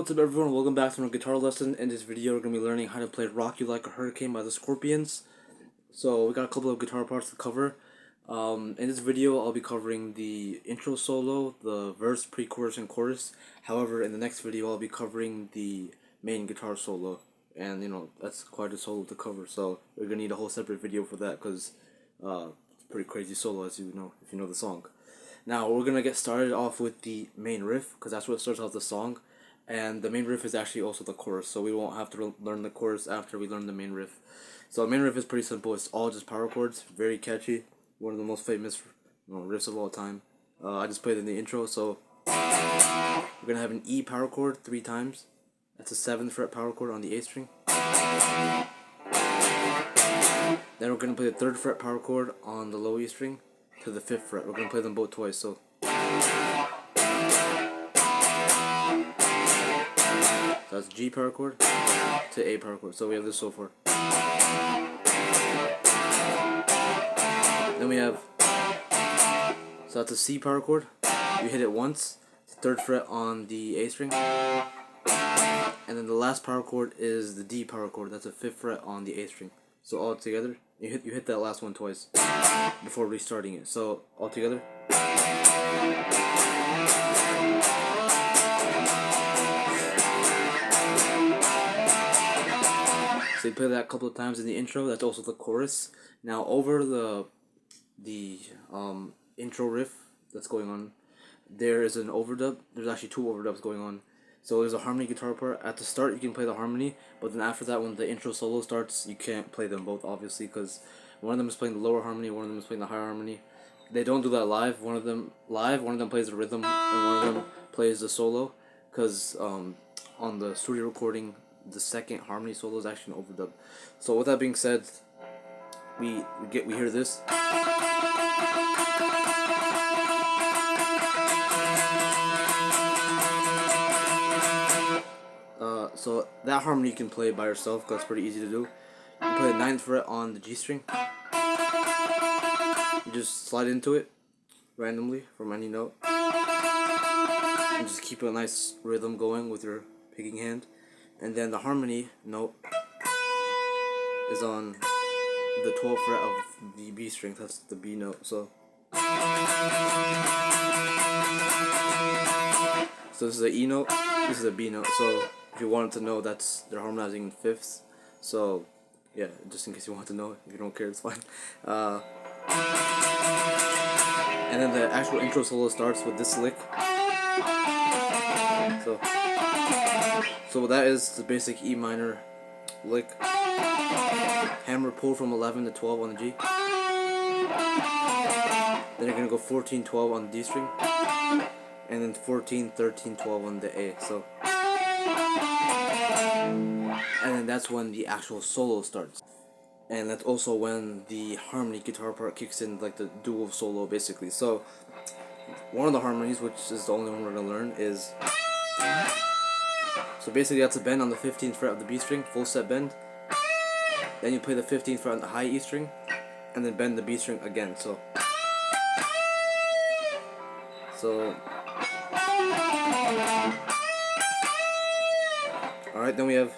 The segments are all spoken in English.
What's up everyone, welcome back to another guitar lesson. In this video we're going to be learning how to play Rock You Like a Hurricane by the Scorpions. So we got a couple of guitar parts to cover. In this video I'll be covering the intro solo, the verse, pre-chorus, and chorus. However, in the next video I'll be covering the main guitar solo. And that's quite a solo to cover, so we're going to need a whole separate video for that because it's a pretty crazy solo, as you know, if you know the song. Now we're going to get started off with the main riff because that's what starts off the song. And the main riff is actually also the chorus, so we won't have to learn the chorus after we learn the main riff. So the main riff is pretty simple. It's all just power chords, very catchy, one of the most famous riffs of all time. I just played in the intro, so we're gonna have an E power chord 3 times. That's a 7th fret power chord on the A string. Then we're gonna play the 3rd fret power chord on the low E string to the 5th fret. We're gonna play them both twice. So. That's G power chord to A power chord. So we have this so far. Then we have, so that's a C power chord. You hit it once, it's the 3rd fret on the A string. And then the last power chord is the D power chord. That's a 5th fret on the A string. So all together, you hit that last one twice before restarting it. So all together. So you play that a couple of times in the intro. That's also the chorus. Now over the intro riff that's going on, there is an overdub. There's actually 2 overdubs going on. So there's a harmony guitar part. At the start you can play the harmony, but then after that, when the intro solo starts, you can't play them both, obviously, because one of them is playing the lower harmony, one of them is playing the higher harmony. They don't do that live. One of them plays the rhythm, and one of them plays the solo, because on the studio recording, the second harmony solo is actually an overdub. So with that being said, we hear this. So that harmony you can play by yourself because it's pretty easy to do. You play the 9th fret on the G string. You just slide into it randomly from any note. And just keep a nice rhythm going with your picking hand. And then the harmony note is on the 12th fret of the B string. That's the B note. So this is an E note. This is a B note. So if you wanted to know, they're harmonizing in fifths. So yeah, just in case you want to know. If you don't care, it's fine. And then the actual intro solo starts with this lick. So that is the basic E minor lick. Hammer pull from 11 to 12 on the G. Then you're gonna go 14, 12 on the D string, and then 14, 13, 12 on the A. So, and then that's when the actual solo starts. And that's also when the harmony guitar part kicks in, like the dual solo basically. So one of the harmonies, which is the only one we're going to learn, is, so basically that's a bend on the 15th fret of the B string, full set bend. Then you play the 15th fret on the high E string, and then bend the B string again. So alright, then we have,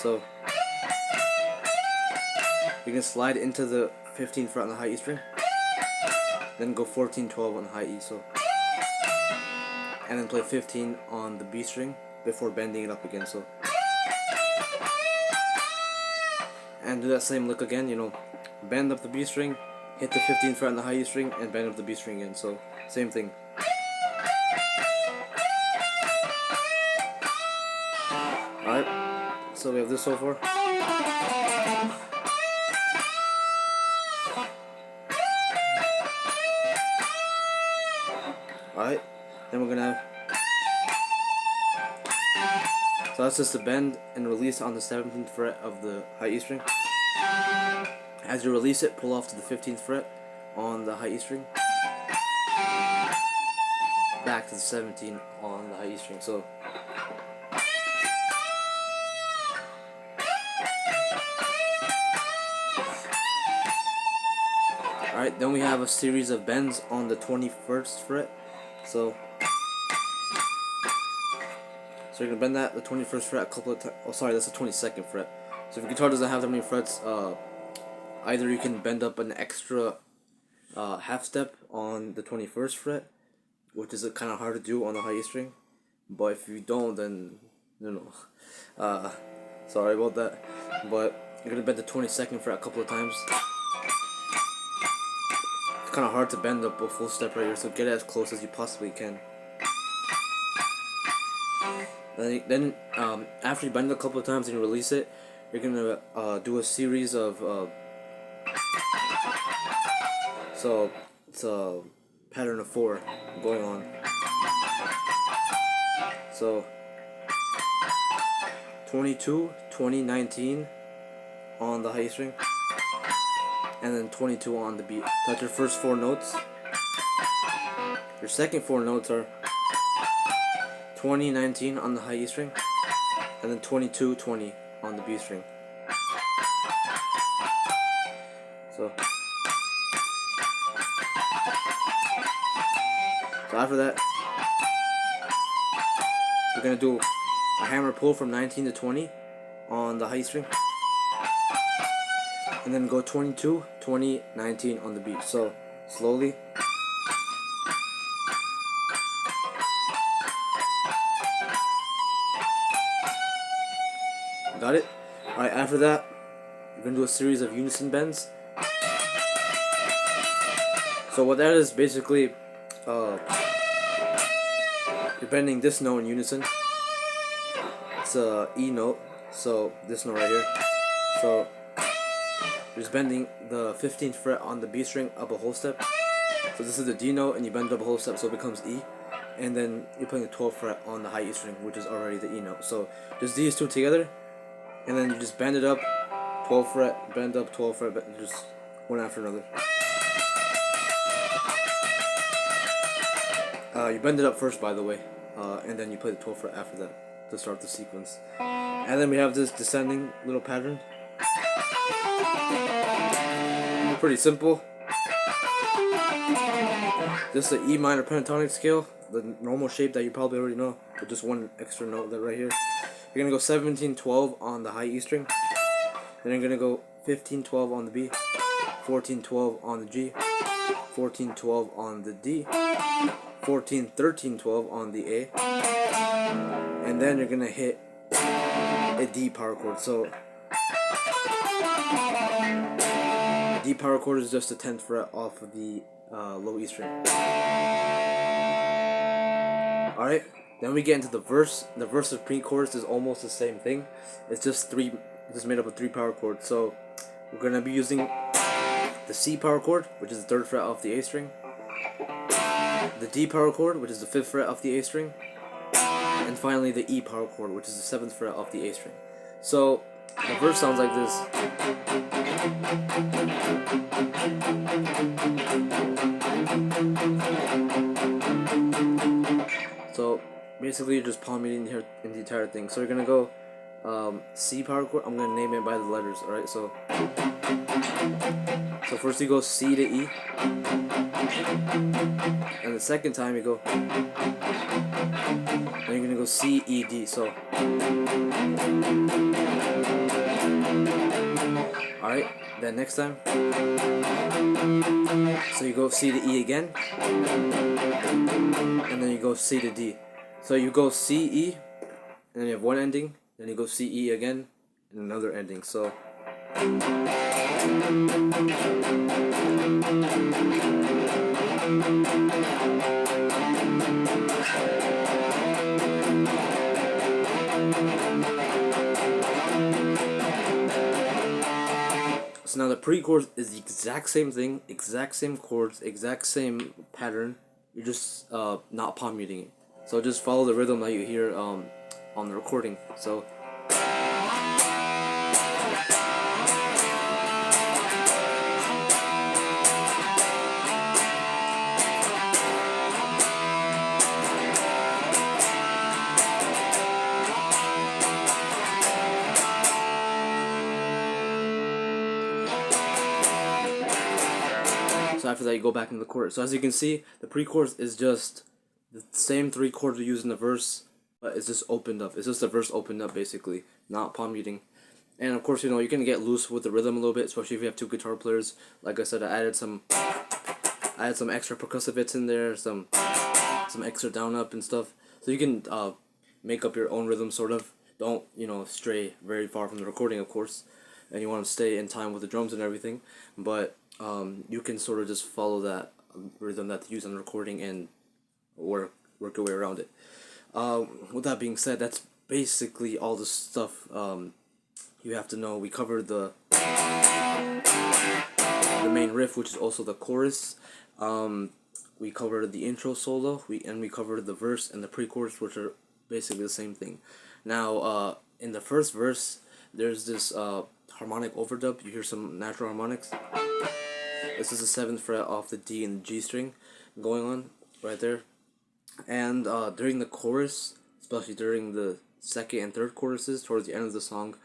so you can slide into the 15th fret on the high E string, then go 14, 12 on the high E, so, and then play 15 on the B string before bending it up again, so, and do that same lick again, bend up the B string, hit the 15th fret on the high E string, and bend up the B string again, so, same thing. Alright, so we have this so far. Alright, then we're gonna have, so that's just a bend and release on the 17th fret of the high E string. As you release it, pull off to the 15th fret on the high E string, back to the 17 on the high E string. So alright, then we have a series of bends on the 21st fret. So So you're gonna bend that the 21st fret a couple of times. Oh, sorry, that's the 22nd fret. So if your guitar doesn't have that many frets, either you can bend up an extra half step on the 21st fret, which is kind of hard to do on the high E string. But if you don't, then sorry about that. But you're gonna bend the 22nd fret a couple of times. It's kind of hard to bend up a full step right here, so get it as close as you possibly can. Then after you bend it a couple of times and you release it, you're gonna do a series of so it's a pattern of 4 going on. So 22, 20, 19 on the high string, and then 22 on the beat. That's your first 4 notes. Your second 4 notes are 20, 19 on the high E string, and then 22, 20 on the B string. So after that, we're gonna do a hammer pull from 19 to 20 on the high string, and then go 22, 20, 19 on the beat. So slowly. Got it? Alright, after that, you're gonna do a series of unison bends. So what that is basically, you're bending this note in unison. It's a E note, so this note right here. So you're just bending the 15th fret on the B string up a whole step. So this is the D note, and you bend it up a whole step, so it becomes E. And then you're playing the 12th fret on the high E string, which is already the E note. So just these two together, and then you just bend it up, 12th fret, bend up, 12th fret, just one after another. You bend it up first, by the way, and then you play the 12th fret after that to start the sequence. And then we have this descending little pattern. Pretty simple. Just the E minor pentatonic scale, the normal shape that you probably already know, with just one extra note that right here. You're gonna go 17-12 on the high E string. Then you're gonna go 15-12 on the B, 14-12 on the G, 14-12 on the D, 14-13-12 on the A, and then you're gonna hit a D power chord. So D power chord is just the 10th fret off of the low E string. Alright, then we get into the verse. The verse of pre-chorus is almost the same thing. It's just made up of 3 power chords. So we're gonna be using the C power chord, which is the 3rd fret off the A string, the D power chord, which is the 5th fret off the A string, and finally the E power chord, which is the 7th fret off the A string. So the verse sounds like this. So basically you're just palm muting here in the entire thing. So you're gonna go C power chord. I'm gonna name it by the letters. Alright, so first you go C to E, and the second time you go, then you're gonna go C, E, D. So alright, then next time, so you go C to E again, and then you go C to D. So you go C, E, and then you have one ending, then you go C, E again, and another ending. So now the pre-chorus is the exact same thing, exact same chords, exact same pattern. You're just not palm muting it. So just follow the rhythm that you hear on the recording. So after that you go back into the chorus. So as you can see, the pre-chorus is just the same 3 chords we use in the verse, but it's just opened up. It's just the verse opened up basically, not palm muting. And of course, you know, you can get loose with the rhythm a little bit, especially if you have two guitar players. Like I said, I added some extra percussive hits in there, some extra down up and stuff. So you can make up your own rhythm, sort of. Don't, you know, stray very far from the recording, of course, and you want to stay in time with the drums and everything. But you can sort of just follow that rhythm that they use on the recording and work your way around it. With that being said, that's basically all the stuff you have to know. We covered the main riff, which is also the chorus. We covered the intro solo. We covered the verse and the pre-chorus, which are basically the same thing. Now, in the first verse, there's this harmonic overdub. You hear some natural harmonics. This is the 7th fret off the D and the G string going on right there. And during the chorus, especially during the second and third choruses, towards the end of the song,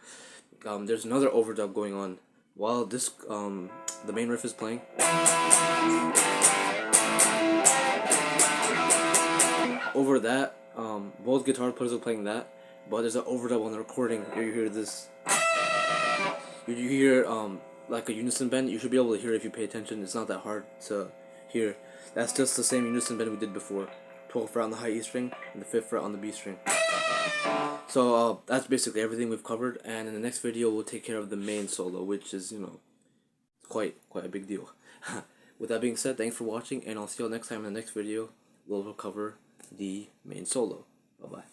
there's another overdub going on while this the main riff is playing. Over that, both guitar players are playing that, but there's an overdub on the recording. You hear this. You hear like a unison bend. You should be able to hear it if you pay attention. It's not that hard to hear. That's just the same unison bend we did before. 12th fret on the high E string and the 5th fret on the B string. So that's basically everything we've covered, and in the next video we'll take care of the main solo, which is, you know, quite a big deal. With that being said, thanks for watching, and I'll see you all next time in the next video. We'll cover the main solo. Bye bye.